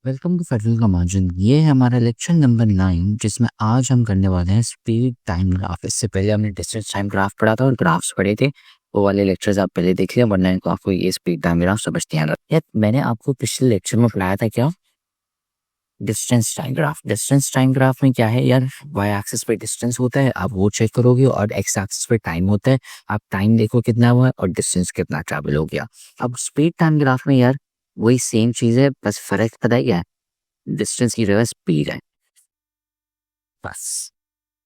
Welcome to federal का margin. ये है हमारा लेक्चर नंबर 9 जिसमें आज हम करने वाले हैं स्पीड टाइम ग्राफ। इससे पहले हमने डिस्टेंस टाइम ग्राफ पढ़ा था और ग्राफ्स पढ़े थे। वो वाले लेक्चर्स आप पहले देख लिया, वरना इनको आपको ये स्पीड टाइम ग्राफ समझते हैं। यार मैंने आपको पिछले लेक्चर में पढ़ाया था क्या, distance time graph. Distance time graph में क्या है यार, वाई एक्सिस पे डिस्टेंस होता है, आप वो चेक करोगे, और एक्स एक्सिस पे टाइम होता है, आप टाइम देखो कितना हुआ है और डिस्टेंस कितना ट्रैवल हो गया। अब स्पीड टाइम ग्राफ में यार वही सेम चीज़ है, बस फर्क पता है क्या है, डिस्टेंस की जगह स्पीड है बस,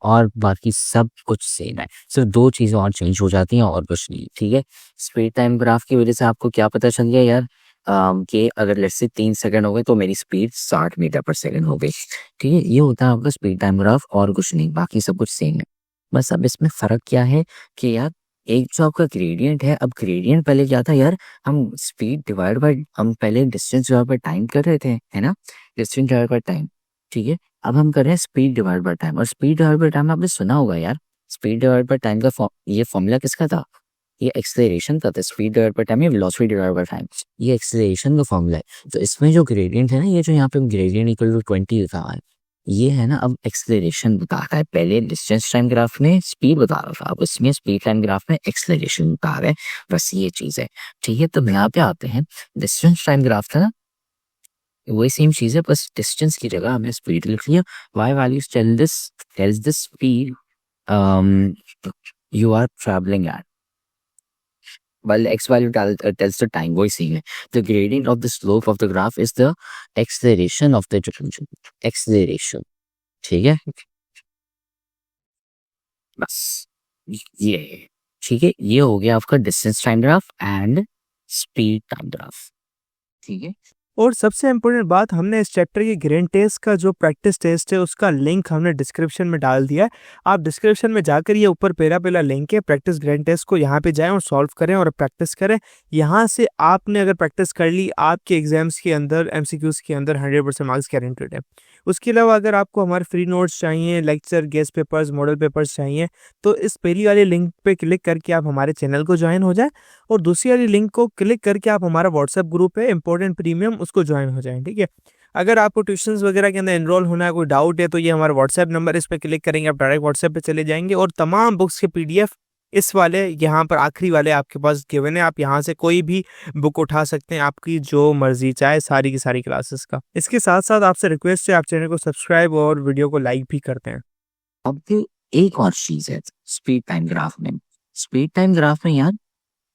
और बाकी सब कुछ सेम है। सिर्फ दो चीज़ें और चेंज हो जाती हैं और कुछ नहीं। ठीक है, स्पीड टाइम ग्राफ की वजह से आपको क्या पता चल गया यार, कि अगर लेट्स से 3 सेकंड हो गए तो मेरी स्पीड 60 मीटर पर सेकंड हो गई। ठीक है, ये होता है आपका स्पीड टाइम ग्राफ और कुछ नहीं, बाकी सब कुछ सेम है। बस अब इसमें फ़र्क क्या है कि यार एक जो आपका ग्रेडियंट है, अब ग्रेडियंट पहले क्या था यार, हम स्पीड डिवाइड बाय, हम पहले डिस्टेंस डिवाइड बाय टाइम कर रहे थे, है ना, डिस्टेंस डिवाइड बाय टाइम। ठीक है, अब हम कर रहे हैं स्पीड डिवाइड बाय टाइम, और स्पीड डिवाइड बाय टाइम आपने सुना होगा यार, स्पीड डिवाइड बाय टाइम का ये फॉर्मूला किसका था, ये एक्सेलरेशन का था। स्पीड डिवाइड बाय टाइम या वेलोसिटी डिवाइड बाय टाइम, ये एक्सेलरेशन का फॉर्मूला है। तो इसमें जो ग्रेडियंट है ना, ये जो यहाँ पे ग्रेडियंट इक्वल टू 20 लिखा हुआ है, ये है ना अब एक्सेलरेशन बता रहा है। पहले डिस्टेंस टाइम ग्राफ में स्पीड बता रहा था, अब इसमें स्पीड टाइम ग्राफ में एक्सेलरेशन बता रहा है। बस ये चीज़ है। ठीक है, तो यहाँ पे आते हैं, डिस्टेंस टाइम ग्राफ था ना, वही सेम चीज़ है, बस डिस्टेंस की जगह हमने स्पीड लिख लिया। Why values tells this speed you are traveling at, while x value tells the time, वही same है। The gradient of the slope of the graph is the acceleration of the acceleration। ठीक है, बस ये है। ठीक है, ये हो गया आपका distance time graph and speed time graph. ठीक है, और सबसे इम्पोर्टेंट बात, हमने इस चैप्टर की ग्रेन टेस्ट का जो प्रैक्टिस टेस्ट है उसका लिंक हमने डिस्क्रिप्शन में डाल दिया है। आप डिस्क्रिप्शन में जाकर ये ऊपर पहला लिंक है, प्रैक्टिस ग्रेन टेस्ट को यहाँ पे जाएं और सॉल्व करें और प्रैक्टिस करें। यहाँ से आपने अगर प्रैक्टिस कर ली, आपके एग्जाम्स के अंदर एमसीक्यूज के अंदर 100% मार्क्स गारंटेड है। उसके अलावा अगर आपको हमारे फ्री नोट्स चाहिए, lecture, guest papers, model papers चाहिए, तो इस पहली वाली लिंक पे क्लिक करके आप हमारे चैनल को ज्वाइन हो जाएं, और दूसरी वाली लिंक को क्लिक करके आप हमारा व्हाट्सएप ग्रुप है इम्पोर्टेंट प्रीमियम, उसको ज्वाइन हो जाएं। ठीक है, अगर आपको ट्यूशंस वगैरह के अंदर एनरोल होना है, कोई डाउट है, तो ये हमारा व्हाट्सएप नंबर, इस पर क्लिक करेंगे आप डायरेक्ट व्हाट्सएप पे चले जाएंगे, और तमाम बुक्स के पीडीएफ इस वाले यहाँ पर आखिरी वाले आपके पास गिवन है। आप यहाँ से कोई भी बुक उठा सकते हैं, आपकी जो मर्जी चाहे, सारी की सारी क्लासेस का। इसके साथ साथ आपसे रिक्वेस्ट है, आप चैनल को सब्सक्राइब और वीडियो को लाइक भी करते हैं। अब एक और चीज़ है स्पीड टाइम ग्राफ में। स्पीड टाइम ग्राफ में यार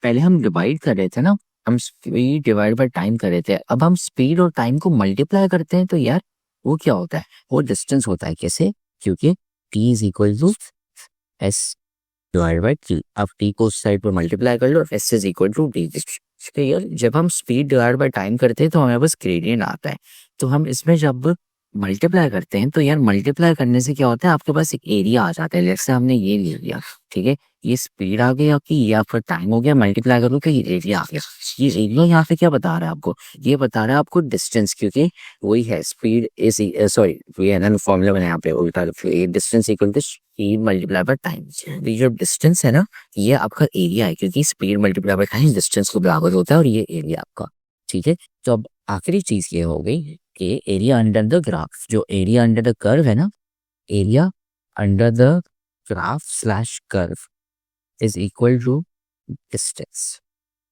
पहले हम डिवाइड कर रहे थे ना, हम स्पीड डिवाइड बाय टाइम कर रहे थे, अब हम स्पीड और टाइम को मल्टीप्लाई करते हैं, तो यार वो क्या होता है, वो डिस्टेंस होता है। कैसे, क्योंकि t is equal to s divide by t. अब टी को उस साइड पर मल्टीप्लाई कर लो, s is equal to t. तो यार जब हम स्पीड डिवाइड बाय टाइम करते हैं तो हमारे पास ग्रेडियंट आता है, तो हम इसमें जब मल्टीप्लाई करते हैं तो यार मल्टीप्लाई करने से क्या होता है, आपके पास एक एरिया आ जाता है। जैसे हमने ये ले लिया, ठीक है, ये स्पीड आ गई आपकी, ये आपका टाइम हो गया, मल्टीप्लाई करो तो ये एरिया आ गया। ये एरिया यहाँ पे क्या बता रहा है आपको, ये बता रहा है आपको डिस्टेंस, क्योंकि वही है स्पीड इज, सॉरी ये है ना फॉर्मूला मैंने यहाँ पे उल्टा, distance equal to speed multiply by time. ये जो डिस्टेंस है ना, ये आपका एरिया है, क्योंकि speed multiply by time distance को बराबर होता है, और ये एरिया आपका। ठीक है, तो अब आखिरी चीज ये हो गई कि एरिया अंडर द ग्राफ, जो एरिया अंडर द कर्व है ना, area under the graph slash curve is equal to distance,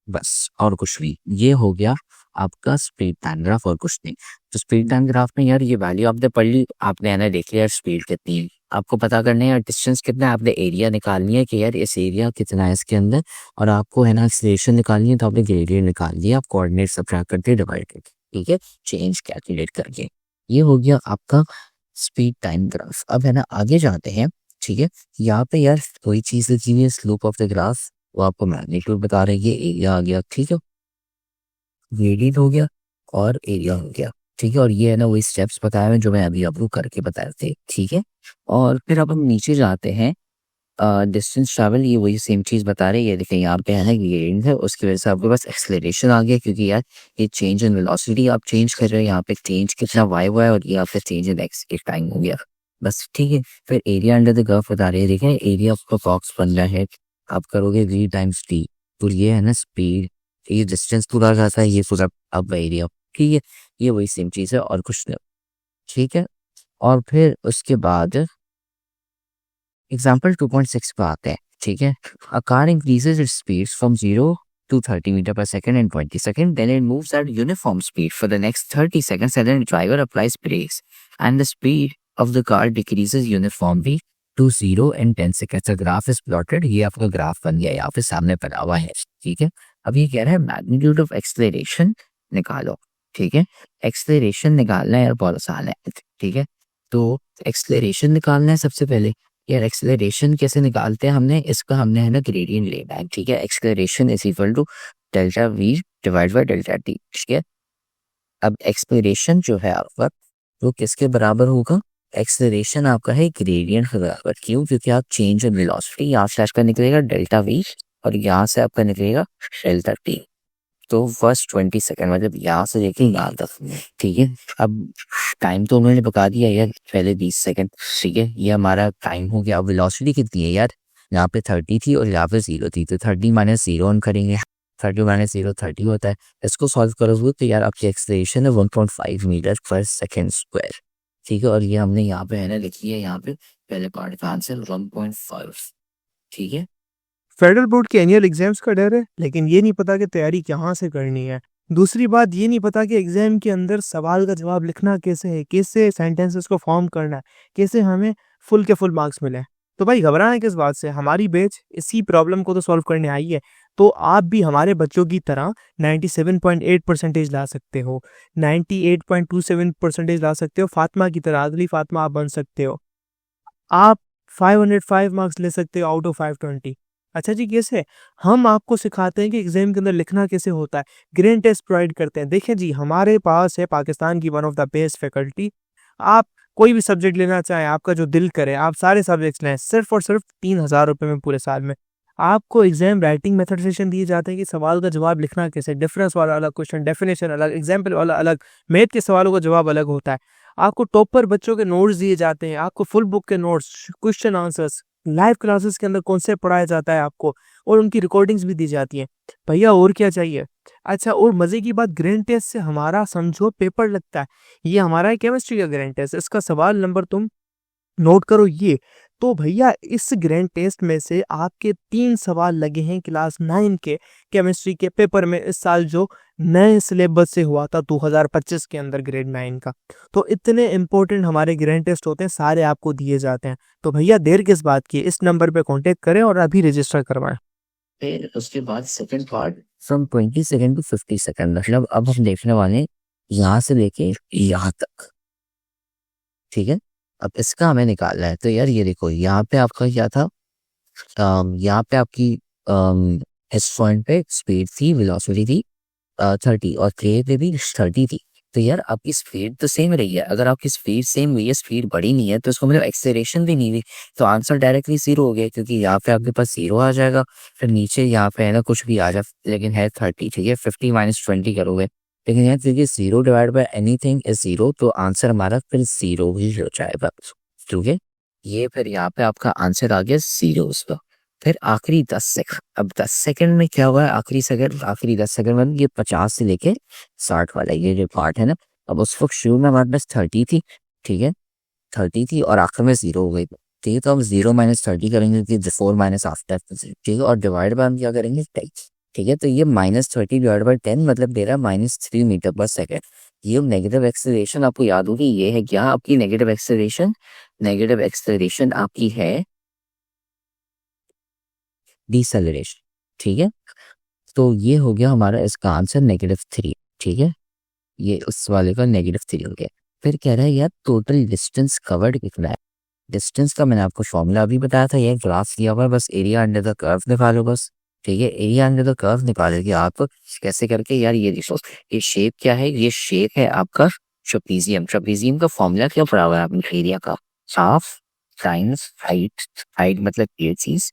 बस और कुछ नहीं। ये हो गया आपका स्पीड टाइम ग्राफ और कुछ नहीं। तो स्पीड टाइम ग्राफ में यार ये वैल्यू आपने पढ़ ली, आपने है ना देख लिया स्पीड कितनी है, आपको पता करना है यार डिस्टेंस कितना है, आपने एरिया निकालनी है कि यार इस एरिया कितना है इसके अंदर, और आपको है ना एक्सेलरेशन निकालनी है, तो आपने ग्रेडियंट निकाल लिया, आप कोऑर्डिनेट सब्ट्रैक्ट करके डिवाइड करके, ठीक है, चेंज कैलकुलेट करके। ये हो गया आपका स्पीड टाइम ग्राफ। अब है ना आगे जाते हैं। ठीक है, यहाँ पे यार कोई चीज़ लिखी हुई है स्लोप ऑफ द ग्राफ, वो आपको मैग्नीट्यूड बता रही है, एरिया आ गया, ठीक है, ग्रेडियंट हो गया और एरिया हो गया। ठीक है, और ये है ना वही स्टेप्स बताए हुए जो मैं अभी आपको करके बताए थे। ठीक है, और फिर अब हम नीचे जाते हैं, डिस्टेंस ट्रैवल, ये वही सेम चीज़ बता रही है, लेकिन यहाँ पे है ना ग्रेडियंट है, उसकी वजह से आपके पास एक्सेलरेशन आ गया, क्योंकि यार ये चेंज इन वेलोसिटी आप चेंज कर रहे हो, यहाँ पे चेंज कितना वाई हुआ है, और ये आपका चेंज इन एक्स एक टाइम हो गया, बस। ठीक है, फिर एरिया अंडर द कर्व बता रही है, देखें एरिया आपका बॉक्स बन रहा है, आप करोगे v टाइम्स टी, तो ये है ना स्पीड, ये डिस्टेंस पूरा जाता है, ये पूरा अब एरिया। ठीक है, ये वही सेम चीज़ है और कुछ नहीं, ठीक है। और फिर उसके बाद एग्जाम्पल 2.6 पे आते हैं, ठीक है। A car increases its speed from 0 to 30 meter per second in 20 seconds, then it moves at uniform speed for the next 30 seconds, and then the driver applies brakes, and the speed of the car decreases uniformly to 0 in 10 seconds. The graph is plotted. ये आपका graph बन गया, यहाँ पे सामने पड़ा हुआ है, ठीक है। अब ये कह रहा है मैग्नीट्यूड ऑफ एक्सलेरेशन निकालो, ठीक है। एक्सलेरेशन निकालना है यार, बहुत आसान है, ठीक है। तो एक्सलेरेशन निकालना है सबसे पहले। यार एक्सेलरेशन कैसे निकालते हैं, इसका हमने है ना ग्रेडियंट लेना है, ठीक है। Acceleration is equal to delta V divide by delta T, ठीक है। अब एक्सेलरेशन जो है आपका वो किसके बराबर होगा, एक्सेलरेशन आपका है ग्रेडियंट के बराबर। क्यों, क्योंकि आप चेंज इन वेलोसिटी, यहाँ से आपका निकलेगा डेल्टा वी और यहाँ से आपका निकलेगा डेल्टा टी। तो फर्स्ट 20 सेकंड मतलब यहाँ से लेके यहाँ तक, ठीक है। अब टाइम तो उन्होंने बता दिया यार, पहले 20 सेकंड, ठीक है। ये हमारा टाइम हो गया। अब वेलोसिटी कितनी है यार, यहाँ पे 30 थी और यहाँ पे 0 थी, तो 30 माइनस 0 ऑन करेंगे, 30 माइनस 0 30 होता है। इसको सॉल्व करोगे तो यार आपकी एक्सेलरेशन है 1.5 मीटर पर सेकेंड स्क्वायर, ठीक है। और ये हमने यहाँ पे है ना लिखी है, यहाँ पे पहले पार्ट का आंसर 1.5, ठीक है। फेडरल बोर्ड के एनुअल एग्जाम्स का डर है, लेकिन ये नहीं पता कि तैयारी कहाँ से करनी है। दूसरी बात ये नहीं पता कि एग्जाम के अंदर सवाल का जवाब लिखना कैसे है, कैसे सेंटेंसेस को फॉर्म करना है, कैसे हमें फुल के फुल मार्क्स मिले। तो भाई घबराना किस बात से, हमारी बैच इसी प्रॉब्लम को तो सॉल्व करने आई है। तो आप भी हमारे बच्चों की तरह 97.8 परसेंटेज ला सकते हो, 98.27 परसेंटेज ला सकते हो, फातिमा की तरह, अगली फातिमा आप बन सकते हो। आप 505 मार्क्स ले सकते हो आउट ऑफ 520। अच्छा जी, कैसे? हम आपको सिखाते हैं कि एग्जाम के अंदर लिखना कैसे होता है, ग्रेड टेस्ट प्रोवाइड करते हैं। देखिए जी, हमारे पास है पाकिस्तान की one of the best faculty. आप कोई भी सब्जेक्ट लेना चाहें, आपका जो दिल करे, आप सारे सब्जेक्ट्स लें, सिर्फ और सिर्फ 3000 रुपये में पूरे साल में। आपको एग्जाम राइटिंग मेथड सेशन दिए जाते हैं कि सवाल का जवाब लिखना कैसे, डिफरेंस वाला अलग क्वेश्चन, डेफिनेशन अलग, एग्जाम्पल वाला अलग, मैथ के सवालों का जवाब अलग होता है। आपको टॉपर बच्चों के नोट्स दिए जाते हैं, आपको फुल बुक के notes, question answers, live classes के अंदर कॉन्सेप्ट पढ़ाया जाता है आपको, और उनकी रिकॉर्डिंग्स भी दी जाती हैं। भैया और क्या चाहिए? अच्छा, और मजे की बात, ग्रैंड टेस्ट से हमारा समझो पेपर लगता है। ये हमारा है केमिस्ट्री का ग्रैंड टेस्ट, इसका सवाल नंबर तुम नोट करो ये। तो भैया इस ग्रैंड टेस्ट में से आपके 3 सवाल लगे हैं क्लास 9 के केमिस्ट्री के पेपर में, इस साल जो नए सिलेबस से हुआ था 2025 के अंदर ग्रेड 9 का। तो इतने इंपॉर्टेंट हमारे ग्रैंड टेस्ट होते हैं, सारे आपको दिए जाते हैं। तो भैया देर किस बात की, इस नंबर पे कांटेक्ट करें और अभी रजिस्टर करवाएं। फिर उसके बाद second part from 20 second to 50 second, मतलब अब हम देखने वाले यहाँ से लेके यहाँ तक, ठीक है। अब इसका हमें निकालना है। तो यार ये देखो, यहाँ पे आपका क्या था, यहाँ पे आपकी इस पॉइंट पे स्पीड थी, वेलोसिटी थी 30 और के पे भी 30 थी। तो यार आपकी स्पीड तो सेम रही है। अगर आपकी स्पीड सेम हुई है, स्पीड बढ़ी नहीं है, तो इसको मतलब एक्सेलरेशन भी नहीं हुई, तो आंसर डायरेक्टली 0 हो गया, क्योंकि यहाँ पे आपके पास 0 आ जाएगा। फिर नीचे यहाँ पे है ना कुछ भी आ जाए, लेकिन है 30, ठीक है। 50 माइनस 20 करोगे, लेकिन यहाँ क्योंकि 0 डिवाइड बाय एनीथिंग इज 0, तो आंसर हमारा फिर 0 ही हो जाएगा, ठीक है। ये फिर यहाँ पे आपका आंसर आ गया 0 उसका। फिर आखिरी 10 सेकंड, अब 10 सेकंड में क्या हुआ है, आखिरी 10 सेकंड में ये 50 से लेके 60 वाला ये जो पार्ट है ना, अब उस वक्त शुरू में हमारे पास 30 थी, ठीक है, 30 थी और आखिर में 0 हो गई, ठीक है। तो हम 0 माइनस 30 करेंगे कि 4 माइनस आफ्टर, ठीक है, और डिवाइड बाय हम क्या करेंगे 10, ठीक है। तो ये -30 डिवाइड बाय 10 मतलब दे रहा है -3 मीटर पर सेकेंड। ये नेगेटिव एक्सेलरेशन आपको याद होगी, ये है क्या आपकी नेगेटिव एक्सेलरेशन आपकी है डिसेलरेशन, ठीक है। तो ये हो गया हमारा इसका आंसर -3, ठीक है। ये उस वाले का -3 हो गया। फिर कह रहा है यार टोटल डिस्टेंस कवर्ड कितना है। डिस्टेंस का मैंने आपको फॉर्मूला अभी बताया था, ये ग्राफ दिया हुआ है, बस एरिया अंडर द कर्व निकालो बस, ठीक है। एरिया अंडर द कर्व निकालोगे आप कैसे करके, यार ये देखो, ये शेप क्या है, ये शेप है आपका ट्रेपीजियम का फॉर्मूला क्या पड़ा हुआ है आपने, एरिया का हाफ टाइम्स हाइट मतलब ये चीज,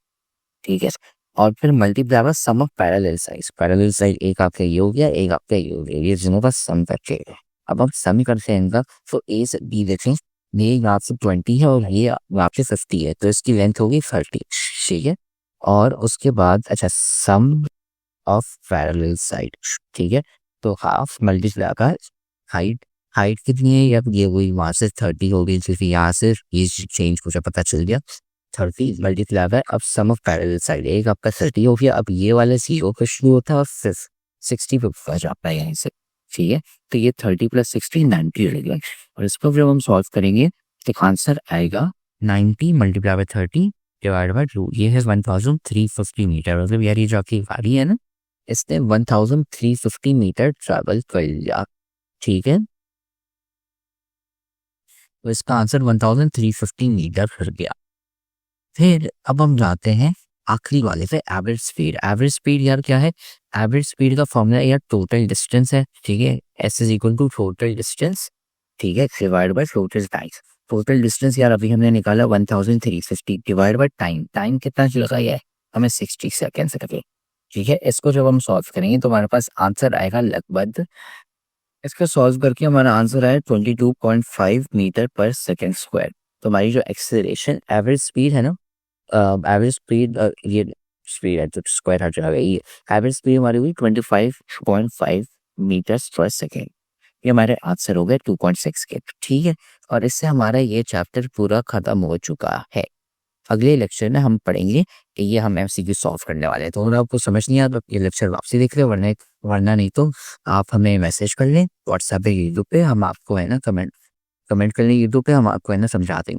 ठीक है। और फिर multiply by sum of parallel side, एक आपका ये हो गया, एक आपका ये हो गया, ये दोनों का सम करके अब हम सम करते हैं इनका। तो ए से बी देखें, ये यहाँ से 20 है और ये यहाँ से 50 है, तो इसकी लेंथ होगी 30, ठीक है। और उसके बाद अच्छा सम ऑफ पैरेलल साइड, ठीक है। तो हाफ मल्टीप्लाई का हाइट हाइट कितनी है, अब ये वही वहाँ से 30 हो गई, क्योंकि यहाँ से ये चेंज मुझे पता चल गया 30 मल्टीप्लाई बाय अब सम ऑफ पैरेलल साइड, एक आपका 30 हो गया। अब ये वाला 0 पे शुरू होता है और फिर 60 पे फंस जाता है यहाँ से, ठीक है। तो ये 30 + 60 90 हो गया, और इसको जब हम सॉल्व करेंगे तो आंसर आएगा 90 मल्टीप्लाई बाय 30 डिवाइड बाय 2, ये है 1350 मीटर। मतलब यार ये जो आपकी गाड़ी है ना, इसने 1350 मीटर ट्रैवल कर लिया, ठीक है। तो इसका आंसर 1350 मीटर कर गया। फिर अब हम जाते हैं आखिरी वाले पे, एवरेज स्पीड। एवरेज स्पीड यार क्या है, एवरेज स्पीड का फॉर्मूला यार टोटल डिस्टेंस है, ठीक है। S = टोटल डिस्टेंस, ठीक है, divide by total time. Total distance यार अभी हमने निकाला 1350 डिवाइड बाय टाइम, टाइम कितना लगा है हमें 60 सेकेंड लगे, ठीक है। इसको जब हम सॉल्व करेंगे तो हमारे पास आंसर आएगा लगभग, इसका सॉल्व करके हमारा आंसर आया 22.5 मीटर पर सेकेंड स्क्वायर। तो हमारी जो एक्सेलरेशन एवरेज स्पीड है ना, एवरेज स्पीड ये स्पीड है तो स्क्वायर हट जाएगा, ये एवरेज स्पीड हमारी हुई 25.5 मीटर्स पर सेकेंड। ये हमारे आंसर हो गए 2.6 के, ठीक है। और इससे हमारा ये चैप्टर पूरा खत्म हो चुका है। अगले लेक्चर में हम पढ़ेंगे कि ये हम MCQ सॉल्व करने वाले हैं। तो अगर आपको समझ नहीं आया तो ये लेक्चर वापसी देख लें, वरना नहीं तो आप हमें मैसेज कर लें व्हाट्सएप पे, यूट्यूब पे हम आपको है ना कमेंट कर लें यूट्यूब पे, हम आपको है ना समझा देंगे।